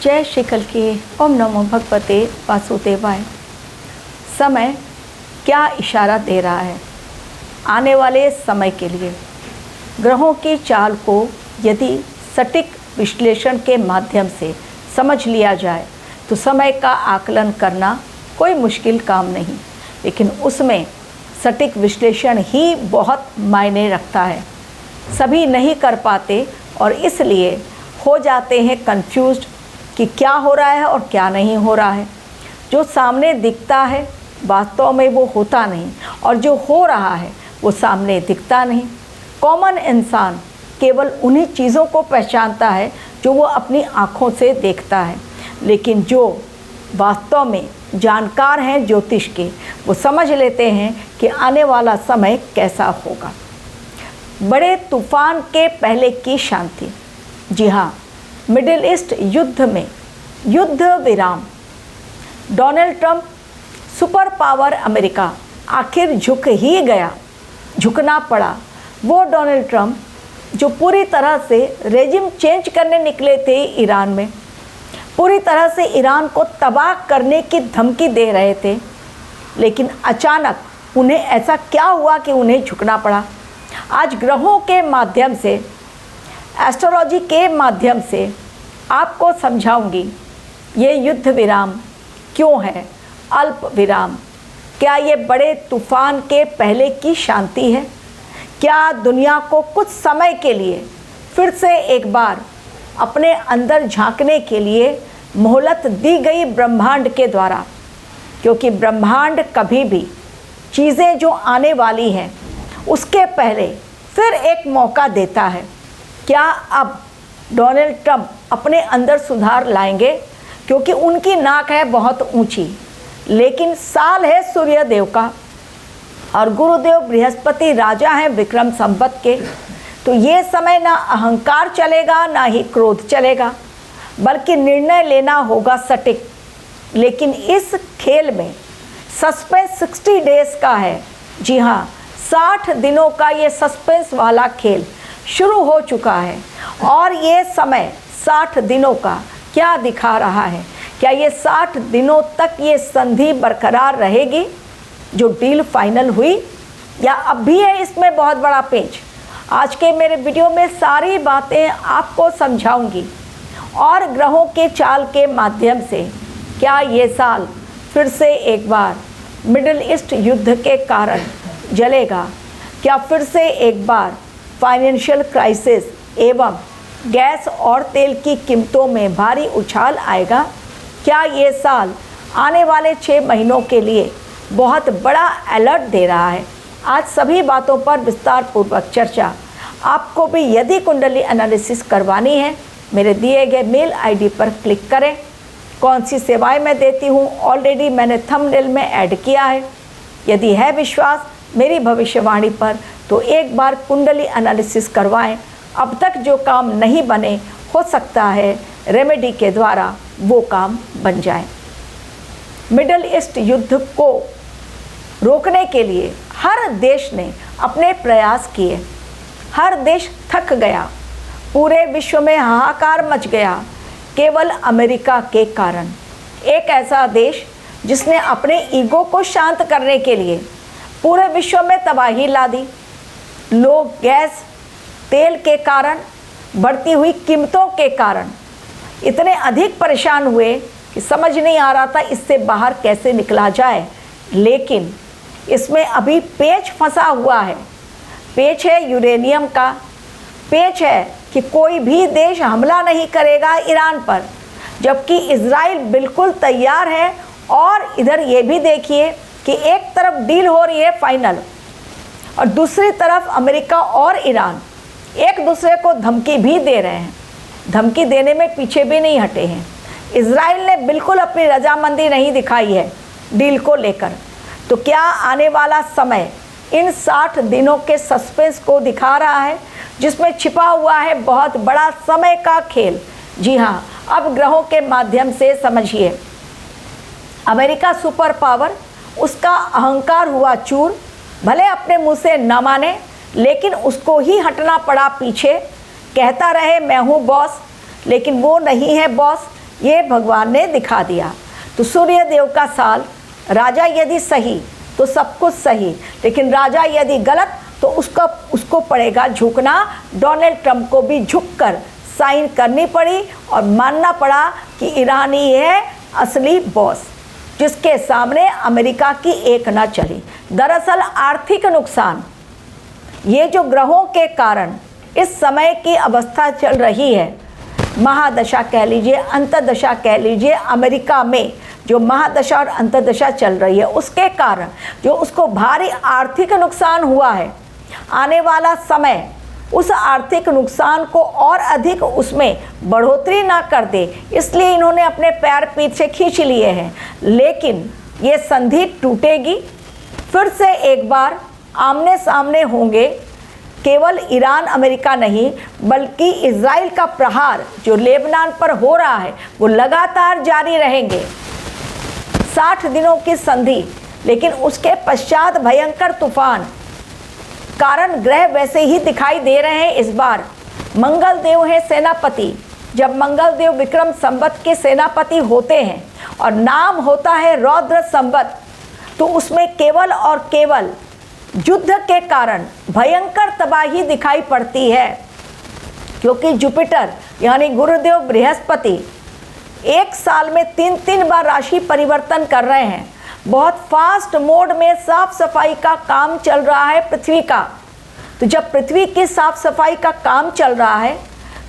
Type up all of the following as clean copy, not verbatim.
जय श्री कल की ओम नमो भगवते वासुदेवाय। समय क्या इशारा दे रहा है आने वाले समय के लिए? ग्रहों की चाल को यदि सटीक विश्लेषण के माध्यम से समझ लिया जाए तो समय का आकलन करना कोई मुश्किल काम नहीं, लेकिन उसमें सटीक विश्लेषण ही बहुत मायने रखता है। सभी नहीं कर पाते और इसलिए हो जाते हैं कंफ्यूज्ड कि क्या हो रहा है और क्या नहीं हो रहा है। जो सामने दिखता है वास्तव में वो होता नहीं, और जो हो रहा है वो सामने दिखता नहीं। कॉमन इंसान केवल उन्हीं चीज़ों को पहचानता है जो वो अपनी आँखों से देखता है, लेकिन जो वास्तव में जानकार हैं ज्योतिष के, वो समझ लेते हैं कि आने वाला समय कैसा होगा। बड़े तूफान के पहले की शांति। जी हाँ, मिडिल ईस्ट युद्ध में युद्ध विराम। Donald Trump super power America आखिर झुक ही गया, झुकना पड़ा। वो डोनाल्ड ट्रंप जो पूरी तरह से रेजिम चेंज करने निकले थे ईरान में, पूरी तरह से ईरान को तबाह करने की धमकी दे रहे थे, लेकिन अचानक उन्हें ऐसा क्या हुआ कि उन्हें झुकना पड़ा। आज ग्रहों के माध्यम से, एस्ट्रोलॉजी के माध्यम से आपको समझाऊंगी ये युद्ध विराम क्यों है, अल्प विराम। क्या ये बड़े तूफान के पहले की शांति है? क्या दुनिया को कुछ समय के लिए फिर से एक बार अपने अंदर झांकने के लिए मोहलत दी गई ब्रह्मांड के द्वारा? क्योंकि ब्रह्मांड कभी भी चीज़ें जो आने वाली हैं उसके पहले फिर एक मौका देता है। क्या अब डोनाल्ड ट्रंप अपने अंदर सुधार लाएंगे? क्योंकि उनकी नाक है बहुत ऊंची, लेकिन साल है सूर्यदेव का और गुरुदेव बृहस्पति राजा हैं विक्रम संवत के। तो ये समय ना अहंकार चलेगा ना ही क्रोध चलेगा, बल्कि निर्णय लेना होगा सटीक। लेकिन इस खेल में सस्पेंस 60 डेज का है। जी हाँ, 60 दिनों का ये सस्पेंस वाला खेल शुरू हो चुका है। और ये समय 60 दिनों का क्या दिखा रहा है? क्या ये 60 दिनों तक ये संधि बरकरार रहेगी जो डील फाइनल हुई, या अब भी है इसमें बहुत बड़ा पेच? आज के मेरे वीडियो में सारी बातें आपको समझाऊंगी, और ग्रहों के चाल के माध्यम से क्या ये साल फिर से एक बार मिडिल ईस्ट युद्ध के कारण जलेगा? क्या फिर से एक बार फाइनेंशियल क्राइसिस एवं गैस और तेल की कीमतों में भारी उछाल आएगा? क्या ये साल आने वाले 6 महीनों के लिए बहुत बड़ा अलर्ट दे रहा है? आज सभी बातों पर विस्तार पूर्वक चर्चा। आपको भी यदि कुंडली एनालिसिस करवानी है, मेरे दिए गए मेल आईडी पर क्लिक करें। कौन सी सेवाएं मैं देती हूँ ऑलरेडी मैंने थंबनेल में ऐड किया है। यदि है विश्वास मेरी भविष्यवाणी पर तो एक बार कुंडली एनालिसिस करवाएं। अब तक जो काम नहीं बने, हो सकता है रेमेडी के द्वारा वो काम बन जाए। मिडिल ईस्ट युद्ध को रोकने के लिए हर देश ने अपने प्रयास किए। हर देश थक गया, पूरे विश्व में हाहाकार मच गया केवल अमेरिका के कारण। एक ऐसा देश जिसने अपने ईगो को शांत करने के लिए पूरे विश्व में तबाही ला दी। लोग गैस तेल के कारण, बढ़ती हुई कीमतों के कारण इतने अधिक परेशान हुए कि समझ नहीं आ रहा था इससे बाहर कैसे निकला जाए। लेकिन इसमें अभी पेच फंसा हुआ है। पेच है यूरेनियम का। पेच है कि कोई भी देश हमला नहीं करेगा ईरान पर, जबकि इजराइल बिल्कुल तैयार है। और इधर ये भी देखिए कि एक तरफ डील हो रही है फाइनल, और दूसरी तरफ अमेरिका और ईरान एक दूसरे को धमकी भी दे रहे हैं। धमकी देने में पीछे भी नहीं हटे हैं। इजराइल ने बिल्कुल अपनी रजामंदी नहीं दिखाई है डील को लेकर। तो क्या आने वाला समय इन 60 दिनों के सस्पेंस को दिखा रहा है, जिसमें छिपा हुआ है बहुत बड़ा समय का खेल? जी हाँ, अब ग्रहों के माध्यम से समझिए। अमेरिका सुपर पावर, उसका अहंकार हुआ चूर। भले अपने मुंह से न माने, लेकिन उसको ही हटना पड़ा पीछे। कहता रहे मैं हूँ बॉस, लेकिन वो नहीं है बॉस। ये भगवान ने दिखा दिया। तो सूर्य देव का साल, राजा यदि सही तो सब कुछ सही, लेकिन राजा यदि गलत तो उसको पड़ेगा झुकना। डोनाल्ड ट्रंप को भी झुककर साइन करनी पड़ी और मानना पड़ा कि ईरान ही है असली बॉस, जिसके सामने अमेरिका की एक ना चली। दरअसल आर्थिक नुकसान, ये जो ग्रहों के कारण इस समय की अवस्था चल रही है, महादशा कह लीजिए, अंतर्दशा कह लीजिए, अमेरिका में जो महादशा और अंतर्दशा चल रही है, उसके कारण जो उसको भारी आर्थिक नुकसान हुआ है, आने वाला समय उस आर्थिक नुकसान को और अधिक उसमें बढ़ोतरी ना कर दे, इसलिए इन्होंने अपने पैर पीछे खींच लिए हैं। लेकिन ये संधि टूटेगी, फिर से एक बार आमने सामने होंगे। केवल ईरान अमेरिका नहीं, बल्कि इजराइल का प्रहार जो लेबनान पर हो रहा है वो लगातार जारी रहेंगे। 60 दिनों की संधि, लेकिन उसके पश्चात भयंकर तूफान, कारण ग्रह वैसे ही दिखाई दे रहे हैं। इस बार मंगल देव है सेनापति। जब मंगल देव विक्रम संवत के सेनापति होते हैं और नाम होता है रौद्र संवत, तो उसमें केवल और केवल युद्ध के कारण भयंकर तबाही दिखाई पड़ती है, क्योंकि जुपिटर यानी गुरुदेव बृहस्पति एक साल में 3 बार राशि परिवर्तन कर रहे हैं। बहुत फास्ट मोड में साफ सफाई का काम चल रहा है पृथ्वी का। तो जब पृथ्वी की साफ सफाई का काम चल रहा है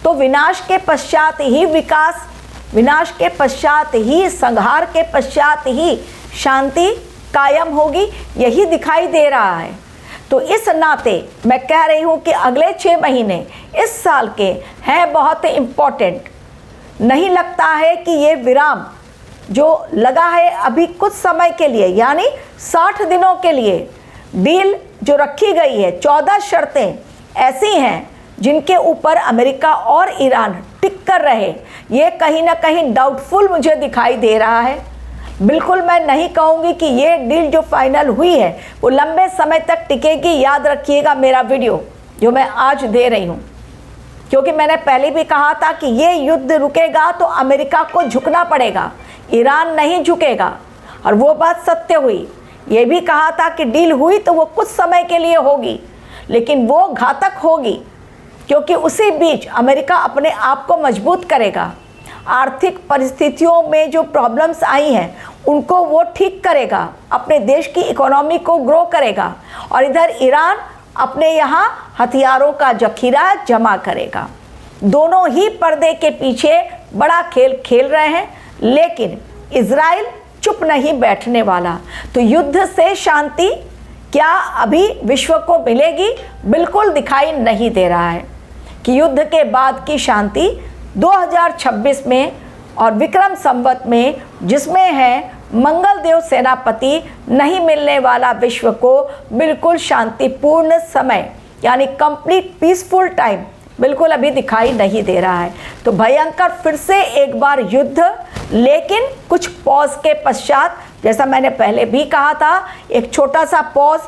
तो विनाश के पश्चात ही विकास, विनाश के पश्चात ही संहार, के पश्चात ही शांति कायम होगी, यही दिखाई दे रहा है। तो इस नाते मैं कह रही हूँ कि अगले 6 महीने इस साल के हैं बहुत इम्पोर्टेंट। नहीं लगता है कि ये विराम जो लगा है अभी कुछ समय के लिए, यानी 60 दिनों के लिए डील जो रखी गई है, 14 शर्तें ऐसी हैं जिनके ऊपर अमेरिका और ईरान टिक कर रहे, ये कहीं ना कहीं डाउटफुल मुझे दिखाई दे रहा है। बिल्कुल मैं नहीं कहूँगी कि ये डील जो फाइनल हुई है वो लंबे समय तक टिकेगी। याद रखिएगा मेरा वीडियो जो मैं आज दे रही हूँ, क्योंकि मैंने पहले भी कहा था कि ये युद्ध रुकेगा तो अमेरिका को झुकना पड़ेगा, ईरान नहीं झुकेगा, और वो बात सत्य हुई। ये भी कहा था कि डील हुई तो वो कुछ समय के लिए होगी, लेकिन वो घातक होगी, क्योंकि उसी बीच अमेरिका अपने आप को मजबूत करेगा। आर्थिक परिस्थितियों में जो प्रॉब्लम्स आई हैं उनको वो ठीक करेगा, अपने देश की इकोनॉमी को ग्रो करेगा, और इधर ईरान अपने यहाँ हथियारों का जखीरा जमा करेगा। दोनों ही पर्दे के पीछे बड़ा खेल खेल रहे हैं, लेकिन इजराइल चुप नहीं बैठने वाला। तो युद्ध से शांति क्या अभी विश्व को मिलेगी? बिल्कुल दिखाई नहीं दे रहा है कि युद्ध के बाद की शांति 2026 में और विक्रम संवत में, जिसमें है मंगल देव सेनापति, नहीं मिलने वाला विश्व को बिल्कुल शांतिपूर्ण समय, यानी कंप्लीट पीसफुल टाइम बिल्कुल अभी दिखाई नहीं दे रहा है। तो भयंकर फिर से एक बार युद्ध, लेकिन कुछ पॉज के पश्चात, जैसा मैंने पहले भी कहा था, एक छोटा सा पॉज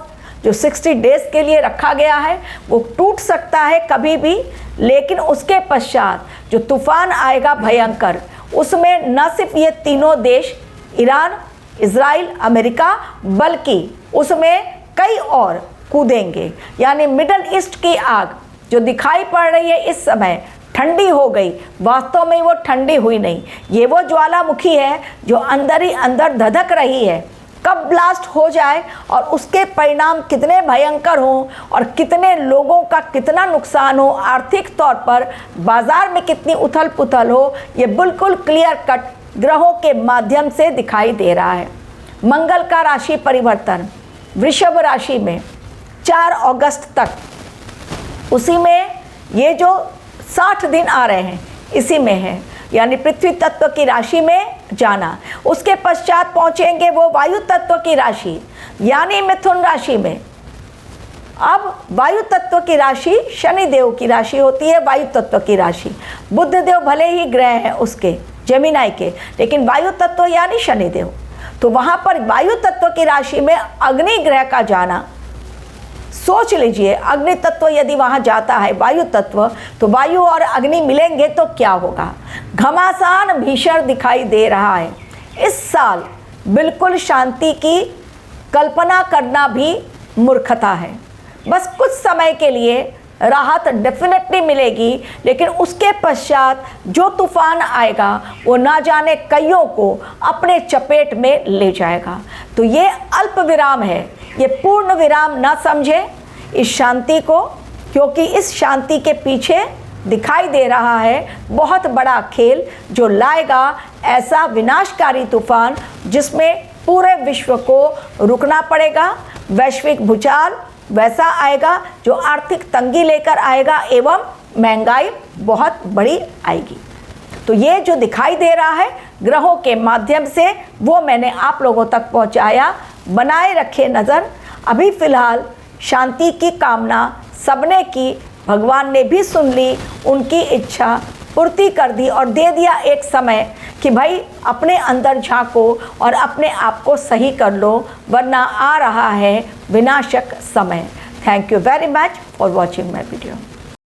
जो 60 डेज के लिए रखा गया है वो टूट सकता है कभी भी, लेकिन उसके पश्चात जो तूफान आएगा भयंकर, उसमें न सिर्फ ये तीनों देश ईरान, इजराइल, अमेरिका, बल्कि उसमें कई और कूदेंगे। यानी मिडल ईस्ट की आग जो दिखाई पड़ रही है इस समय ठंडी हो गई, वास्तव में वो ठंडी हुई नहीं, ये वो ज्वालामुखी है जो अंदर ही अंदर धधक रही है। कब ब्लास्ट हो जाए और उसके परिणाम कितने भयंकर हों और कितने लोगों का कितना नुकसान हो, आर्थिक तौर पर बाजार में कितनी उथल पुथल हो, ये बिल्कुल क्लियर कट ग्रहों के माध्यम से दिखाई दे रहा है। मंगल का राशि परिवर्तन वृषभ राशि में 4 अगस्त तक, उसी में ये जो 60 दिन आ रहे हैं इसी में है, यानी पृथ्वी तत्व की राशि में जाना। उसके पश्चात पहुंचेंगे वो वायु तत्व की राशि, यानी मिथुन राशि में। अब वायु तत्व की राशि शनि देव की राशि होती है, वायु तत्व की राशि। बुध देव भले ही ग्रह हैं उसके, जेमिनाई के, लेकिन वायु तत्व यानी शनि देव। तो वहाँ पर वायु तत्व की राशि में अग्नि ग्रह का जाना सोच लीजिए, अग्नि तत्व यदि वहाँ जाता है, वायु तत्व, तो वायु और अग्नि मिलेंगे तो क्या होगा। घमासान भीषण दिखाई दे रहा है। इस साल बिल्कुल शांति की कल्पना करना भी मूर्खता है। बस कुछ समय के लिए राहत डेफिनेटली मिलेगी, लेकिन उसके पश्चात जो तूफान आएगा वो ना जाने कईयों को अपने चपेट में ले जाएगा। तो ये अल्प विराम है, ये पूर्ण विराम ना समझे इस शांति को, क्योंकि इस शांति के पीछे दिखाई दे रहा है बहुत बड़ा खेल जो लाएगा ऐसा विनाशकारी तूफान जिसमें पूरे विश्व को रुकना पड़ेगा। वैश्विक भूचाल वैसा आएगा जो आर्थिक तंगी लेकर आएगा एवं महंगाई बहुत बड़ी आएगी। तो ये जो दिखाई दे रहा है ग्रहों के माध्यम से, वो मैंने आप लोगों तक पहुंचाया। बनाए रखे नज़र। अभी फ़िलहाल शांति की कामना सबने की, भगवान ने भी सुन ली, उनकी इच्छा पूर्ति कर दी और दे दिया एक समय कि भाई अपने अंदर झांको और अपने आप को सही कर लो, वरना आ रहा है विनाशक समय। Thank you very much for watching my video.